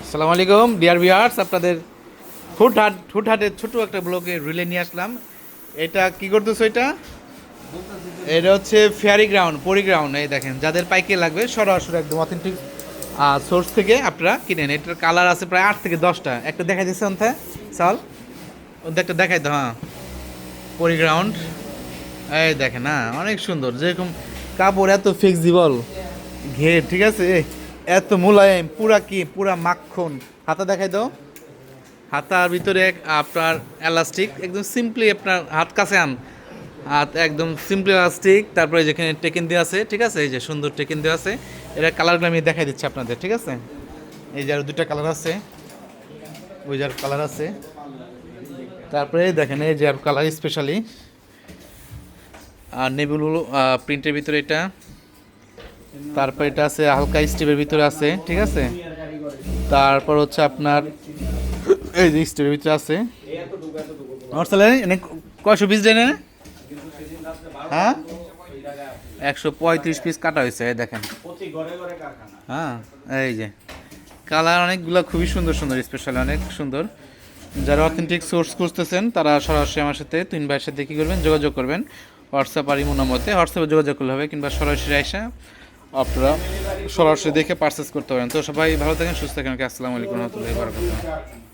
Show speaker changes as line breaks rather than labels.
আসসালামু আলাইকুম dear viewers, আপনাদের হুটহাটের ছোট একটা ব্লগে রিলে নিয়ে আসলাম। এটা কি করতেছো? এটা হচ্ছে ফেয়ারি গ্রাউন্ড, পরি গ্রাউন্ড। এই দেখেন, যাদের পাইকে লাগবে সরাসরি একদম অথেন্টিক সোর্স থেকে আপনারা কিনেন। এটার কালার আছে প্রায় 8 থেকে 10টা। একটা দেখাই দিচ্ছে অন্থে চাল, ওদের একটা দেখাই তো। হ্যাঁ, পরি গ্রাউন্ড। এই দেখেন, হ্যাঁ অনেক সুন্দর। যেরকম কাপড় এত ফ্লেক্সিবল, ঘের ঠিক আছে, এত মোলায়েম, পুরা মাখন। হাতা দেখাই দাও। হাতার ভিতরে আপনার এলাস্টিক, একদম সিম্পলি আপনার হাত কাছে আন, হাত একদম সিম্পলি এলাস্টিক। তারপরে যেখানে টেকেন দেওয়া আছে, ঠিক আছে, এই যে সুন্দর টেকেন দেওয়া আছে। এটা কালারগুলো আমি দেখাই দিচ্ছি আপনাদের, ঠিক আছে। এই যে আরো দুইটা কালার আছে, ওই যার কালার আছে। তারপরে দেখেন এই যে আর কালার স্পেশালি আর নেভি ব্লু প্রিন্টের ভিতরে এটা। তারপর এটা আছে হালকা স্টিভের ভিতরে আছে, ঠিক আছে। তারপর হচ্ছে আপনার এই যে স্টিভের ভিতরে আছে। আমার তাহলে এনে কয়শো পিস দেয় না? হ্যাঁ, 135 পিস কাটা হয়েছে, এই দেখেন। হ্যাঁ, এই যে কালার অনেকগুলো, খুবই সুন্দর সুন্দর, স্পেশালি অনেক সুন্দর। যারা অথেন্টিক সোর্স খুঁজতেছেন তারা সরাসরি আমার সাথে, তুইন ভাইয়ের সাথে কী করবেন, যোগাযোগ করবেন হোয়াটসঅ্যাপ আর ইমো নম্বরে। হোয়াটসঅ্যাপে যোগাযোগ করলে হবে, কিংবা সরাসরি এসে আপনারা সরাসরি দেখে পারচেস করতে পারেন। তো সবাই ভালো থাকেন, সুস্থ থাকেন। আসসালামু আলাইকুম রহমতুল্লাহি ওয়া বারাকাতুহু।